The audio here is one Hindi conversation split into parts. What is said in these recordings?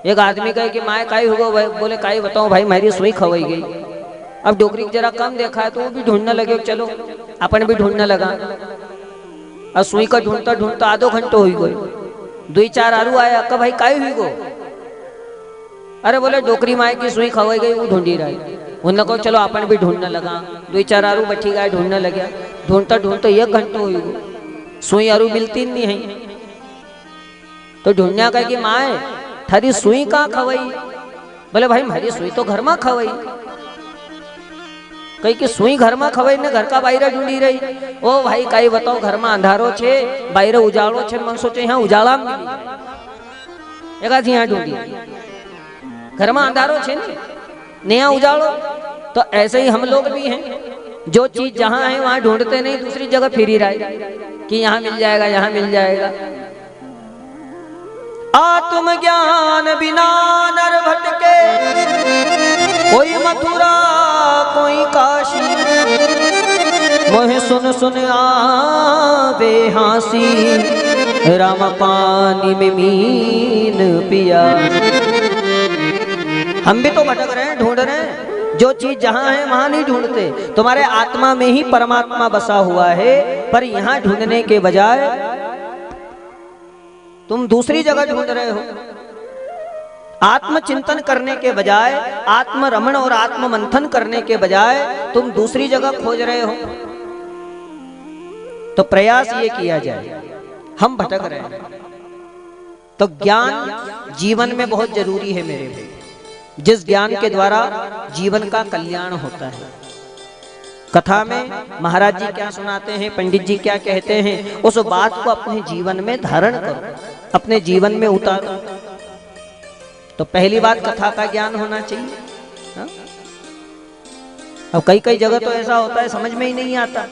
एक आदमी कहे कि माए काई होगो, बोले काई बताओ भाई मेरी सुई खवाई गई। अब डोकरी जरा कम देखा है तो वो भी ढूंढने लगे, चलो अपन भी ढूंढने लगा। और सुई का ढूंढता ढूंढता आधो घंटो हुई गई। 2-4 आरू आया, कब भाई काई हुई गो? अरे बोले डोकरी माए की सुई खवाई गई, वो ढूंढी रही। उन्होंने कहो चलो अपन भी ढूंढने लगा। 2-4 आरू बैठी गए, ढूंढने लगे। ढूंढता ढूंढता 1 घंटो हुई गो, सुई आरू मिलती नहीं है। तो ढूंढना कहे कि माए थारी सुई कहाँ खवाई? बोले भाई मेरी सुई तो घर में खवाई। कही कि सुई घर में खवाई ने घर का बाहर ढूंढी रही। ओ भाई काई बताओ, घर में अंधारो छे, बाहर उजाड़ो छे, मन सोचे यहाँ उजाड़ा मिली एक यहाँ ढूंढी। घर में अंधारो छे ने यहाँ उजाड़ो। तो ऐसे ही हम लोग भी हैं, जो चीज जहाँ है वहां ढूंढते नहीं, दूसरी जगह फिरी रहे कि यहाँ मिल जाएगा, यहाँ मिल जाएगा। आत्मज्ञान बिना नर भटके, कोई मथुरा कोई काशी, मोहे सुन सुन आवे हासी, राम पानी में मीन पिया। हम भी तो भटक रहे हैं, ढूंढ रहे हैं। जो चीज जहां है वहां नहीं ढूंढते। तुम्हारे आत्मा में ही परमात्मा बसा हुआ है, पर यहां ढूंढने के बजाय तुम दूसरी जगह ढूंढ रहे हो। आत्मचिंतन करने के बजाय, आत्म रमण और आत्म मंथन करने के बजाय तुम दूसरी जगह खोज रहे हो। तो प्रयास ये किया जाए, हम भटक रहे हैं। तो ज्ञान जीवन में बहुत जरूरी है मेरे भाई, जिस ज्ञान के द्वारा जीवन का कल्याण होता है। कथा में महाराज जी क्या सुनाते हैं, पंडित जी क्या कहते हैं, उस बात को अपने जीवन में धारण करो, अपने जीवन में उतारो। तो पहली बात कथा का ज्ञान होना चाहिए। हा? अब कई जगह तो ऐसा होता है समझ में ही नहीं आता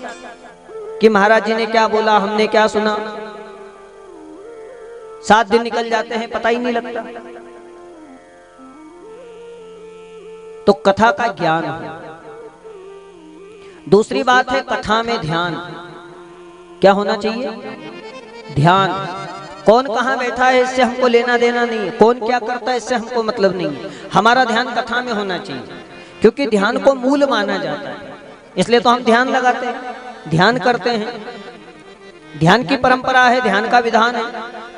कि महाराज जी ने क्या बोला, हमने क्या सुना। 7 दिन निकल जाते हैं, पता ही नहीं लगता। तो कथा का ज्ञान है। दूसरी बात है कथा में ध्यान। क्या होना चाहिए? ध्यान। कौन कहां बैठा है इससे हमको लेना देना नहीं है, कौन क्या करता है इससे हमको मतलब नहीं है। हमारा ध्यान कथा में होना चाहिए, क्योंकि ध्यान को मूल माना जाता है। इसलिए तो हम ध्यान लगाते हैं, ध्यान करते हैं। ध्यान की परंपरा है, ध्यान का विधान है।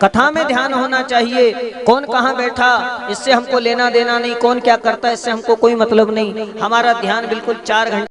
कथा में ध्यान होना चाहिए। कौन कहां बैठा इससे हमको लेना देना नहीं, कौन क्या करता है इससे हमको कोई मतलब नहीं। हमारा ध्यान बिल्कुल 4 घंटे